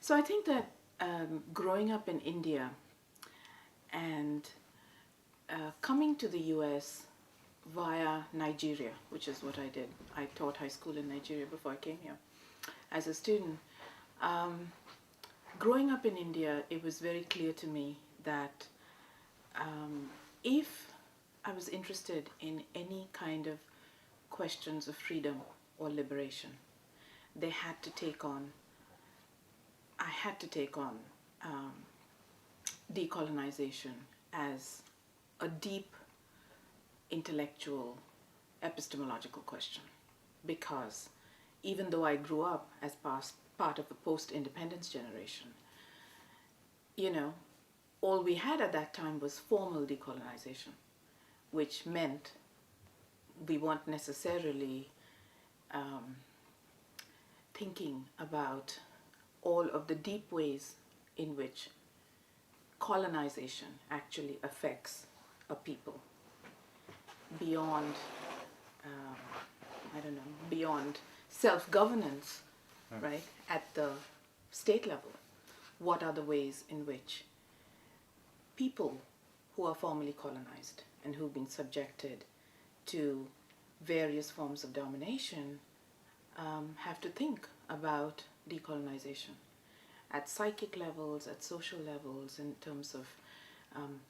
So I think that growing up in India and coming to the US via Nigeria, which is what I did. I taught high school in Nigeria before I came here as a student. Growing up in India, it was very clear to me that if I was interested in any kind of questions of freedom or liberation, I had to take on decolonization as a deep intellectual epistemological question, because even though I grew up as part of the post-independence generation, all we had at that time was formal decolonization, which meant we weren't necessarily thinking about all of the deep ways in which colonization actually affects a people beyond, beyond self-governance, right, at the state level. What are the ways in which people who are formerly colonized and who've been subjected to various forms of domination have to think about decolonization at psychic levels, at social levels, in terms of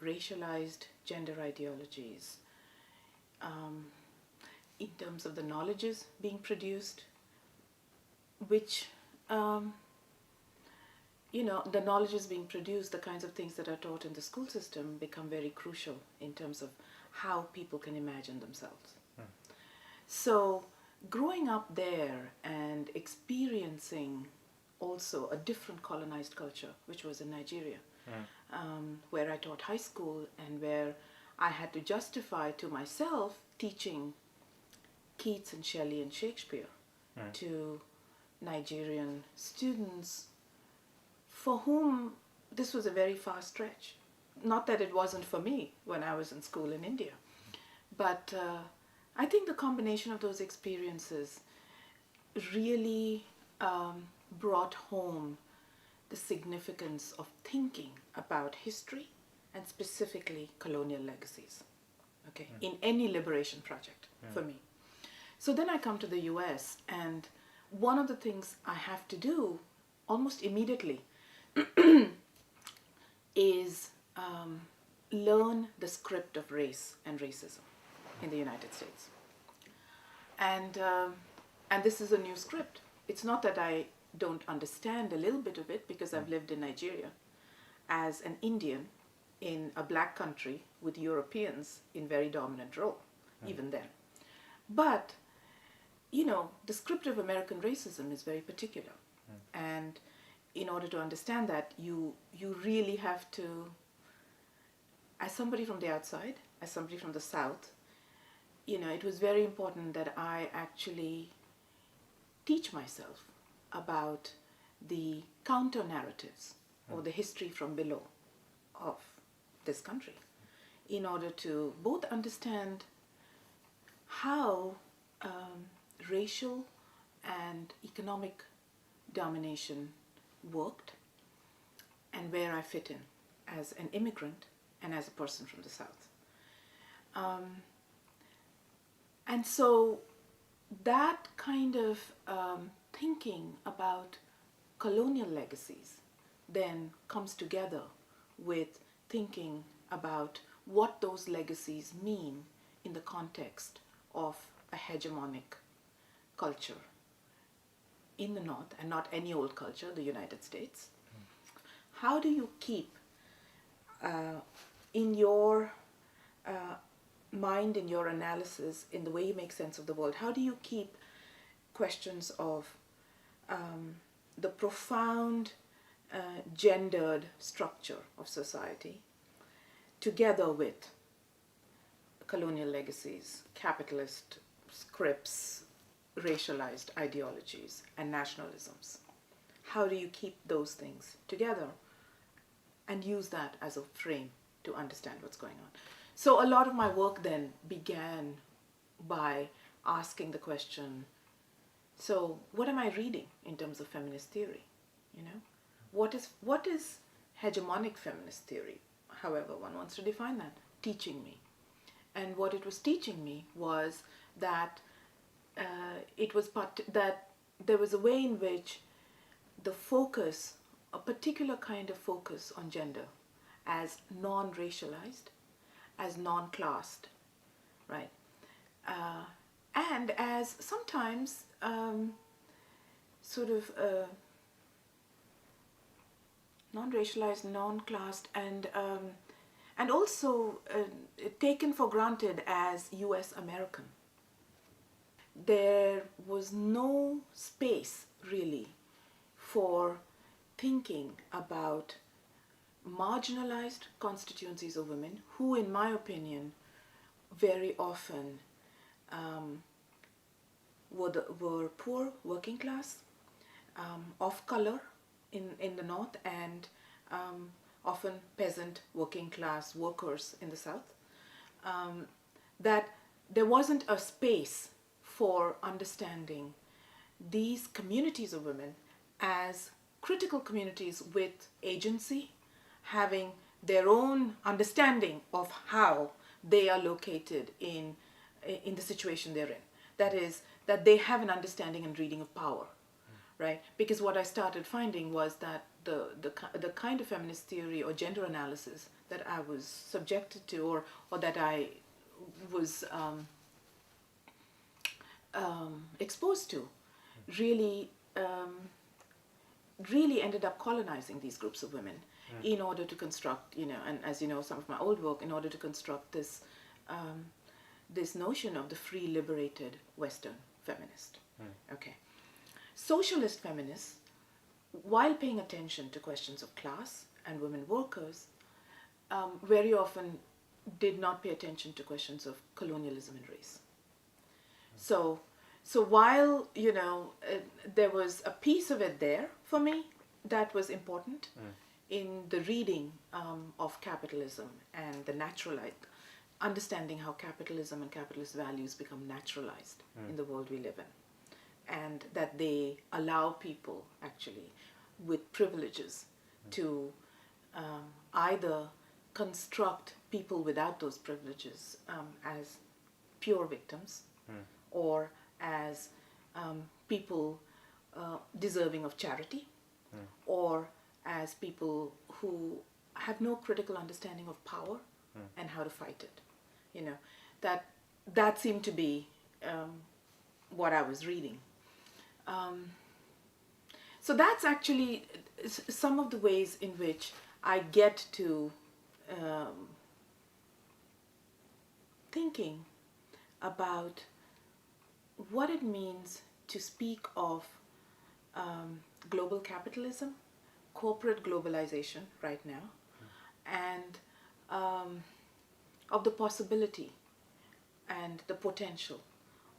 racialized gender ideologies, in terms of the knowledges being produced, which, the knowledges being produced, the kinds of things that are taught in the school system become very crucial in terms of how people can imagine themselves. So growing up there and experiencing also a different colonized culture, which was in Nigeria, where I taught high school and where I had to justify to myself teaching Keats and Shelley and Shakespeare to Nigerian students for whom this was a very far stretch. Not that it wasn't for me when I was in school in India, but I think the combination of those experiences really brought home the significance of thinking about history and specifically colonial legacies, okay, in any liberation project for me. So then I come to the US, and one of the things I have to do almost immediately is learn the script of race and racism in the United States. And this is a new script. It's not that I don't understand a little bit of it, because I've lived in Nigeria as an Indian in a black country with Europeans in very dominant role, even then. But, the script of American racism is very particular. And in order to understand that, you really have to, as somebody from the outside, as somebody from the South, it was very important that I actually teach myself about the counter-narratives or the history from below of this country, in order to both understand how racial and economic domination worked and where I fit in as an immigrant and as a person from the South. And so that kind of thinking about colonial legacies then comes together with thinking about what those legacies mean in the context of a hegemonic culture in the North, and not any old culture, the United States. How do you keep in your mind, in your analysis, in the way you make sense of the world, how do you keep questions of the profound gendered structure of society together with colonial legacies, capitalist scripts, racialized ideologies, and nationalisms? How do you keep those things together and use that as a frame to understand what's going on? So a lot of my work then began by asking the question, so what am I reading in terms of feminist theory, What is hegemonic feminist theory, however one wants to define that, teaching me? And what it was teaching me was that that there was a way in which the focus, a particular kind of focus on gender, as non-racialized, as non-classed, right? And as sometimes sort of non-racialized, non-classed, and also taken for granted as U.S. American. There was no space really for thinking about marginalized constituencies of women who, in my opinion, very often were poor, working class, of color in the north, and often peasant working class workers in the south, that there wasn't a space for understanding these communities of women as critical communities with agency, having their own understanding of how they are located in the situation they're in. That is, that they have an understanding and reading of power, right? Because what I started finding was that the kind of feminist theory or gender analysis that I was subjected to, or that I was exposed to, really ended up colonizing these groups of women in order to construct, and as you know, some of my old work, in order to construct this this notion of the free, liberated Western feminist. Okay. Socialist feminists, while paying attention to questions of class and women workers, very often did not pay attention to questions of colonialism and race. So while, there was a piece of it there for me that was important in the reading of capitalism and the naturalized, understanding how capitalism and capitalist values become naturalized in the world we live in, and that they allow people actually with privileges to either construct people without those privileges as pure victims or as people deserving of charity, or as people who have no critical understanding of power and how to fight it. That seemed to be what I was reading. So that's actually some of the ways in which I get to thinking about what it means to speak of global capitalism, corporate globalization right now, and of the possibility and the potential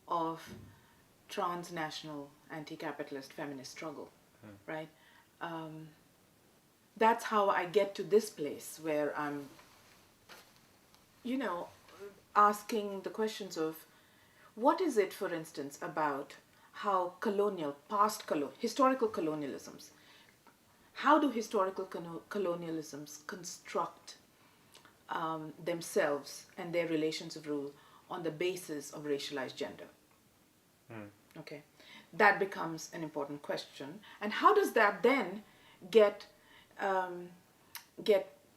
of transnational anti-capitalist feminist struggle, right? That's how I get to this place where I'm, asking the questions of what is it, for instance, about how historical colonialisms, how do historical colonialisms construct themselves and their relations of rule on the basis of racialized gender? Okay, that becomes an important question. And how does that then get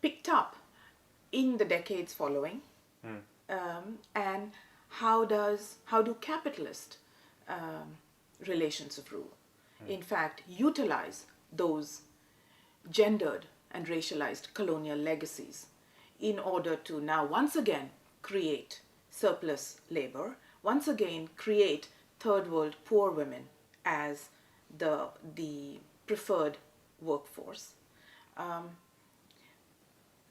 picked up in the decades following? And how do capitalist relations of rule, in fact, utilize those gendered and racialized colonial legacies in order to now once again create surplus labor, once again create third world poor women as the preferred workforce,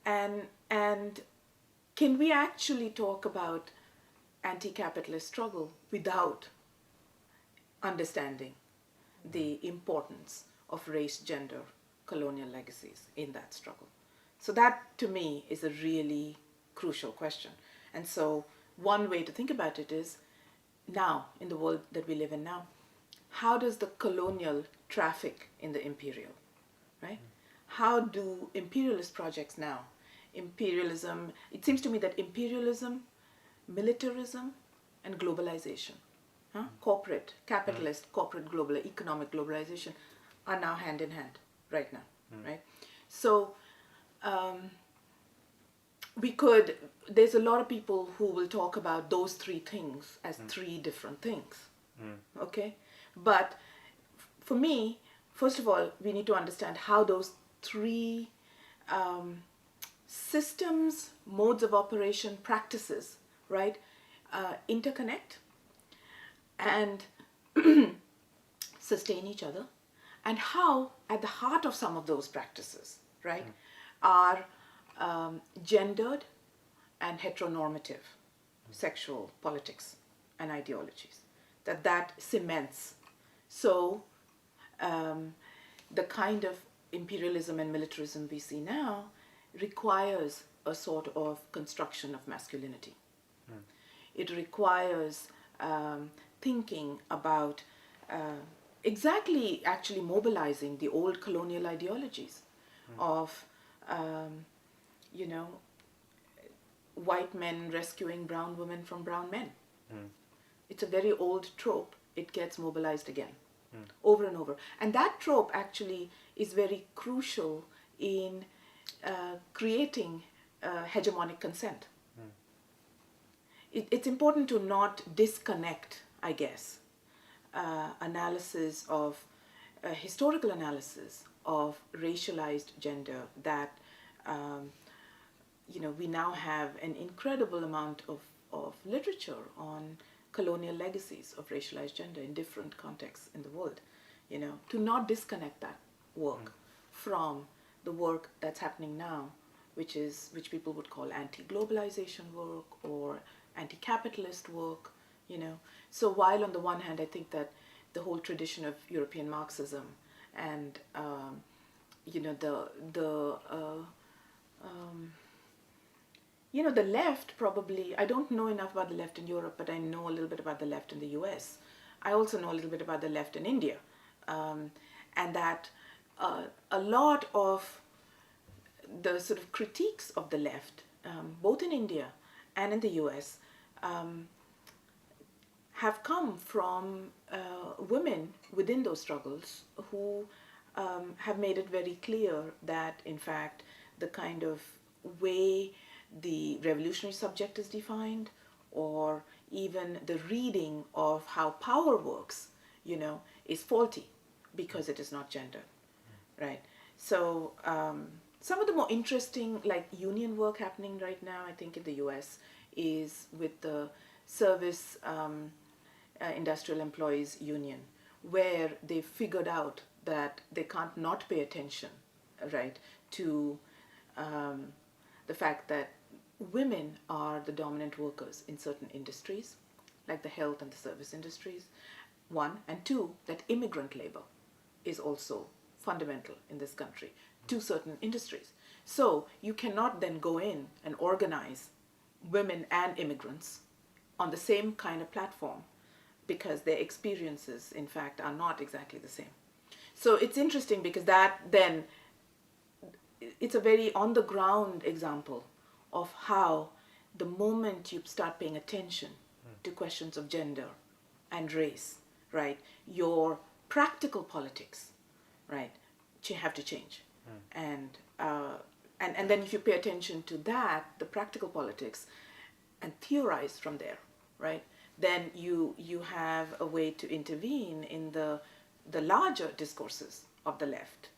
and can we actually talk about anti-capitalist struggle without understanding the importance of race, gender, colonial legacies in that struggle? So that, to me, is a really crucial question. And so one way to think about it is, now, in the world that we live in now, how does the colonial traffic in the imperial, right? how do imperialist projects now, imperialism, it seems to me that imperialism, militarism, and globalization, corporate, capitalist, corporate global, economic globalization are now hand in hand right now, right? So there's a lot of people who will talk about those three things as three different things, okay? But for me, first of all, we need to understand how those three systems, modes of operation, practices, right, interconnect and sustain each other, and how at the heart of some of those practices, right, are gendered and heteronormative sexual politics and ideologies, that cements. So the kind of imperialism and militarism we see now requires a sort of construction of masculinity. It requires thinking about exactly actually mobilizing the old colonial ideologies of, you know, white men rescuing brown women from brown men. It's a very old trope. It gets mobilized again, over and over. And that trope actually is very crucial in creating hegemonic consent. It's important to not disconnect, I guess, analysis of, historical analysis of racialized gender that, you know, we now have an incredible amount of literature on colonial legacies of racialized gender in different contexts in the world, you know, to not disconnect that work from the work that's happening now, which people would call anti-globalization work or anti-capitalist work, you know. So while on the one hand I think that the whole tradition of European Marxism and you know, you know, the left probably, I don't know enough about the left in Europe, but I know a little bit about the left in the US. I also know a little bit about the left in India. And that a lot of the sort of critiques of the left, both in India and in the US, have come from women within those struggles who have made it very clear that, in fact, the kind of way the revolutionary subject is defined, or even the reading of how power works, you know, is faulty because it is not gendered, right? So some of the more interesting, like, union work happening right now, I think in the US, is with the Service Industrial Employees Union, where they figured out that they can't not pay attention, right, to the fact that women are the dominant workers in certain industries, like the health and the service industries, one, and two, that immigrant labor is also fundamental in this country to certain industries. So you cannot then go in and organize women and immigrants on the same kind of platform, because their experiences, in fact, are not exactly the same. So it's interesting because that then, it's a very on-the-ground example of how the moment you start paying attention to questions of gender and race, right, your practical politics, right, have to change. And then if you pay attention to that, the practical politics, and theorize from there, right, then you have a way to intervene in the larger discourses of the left,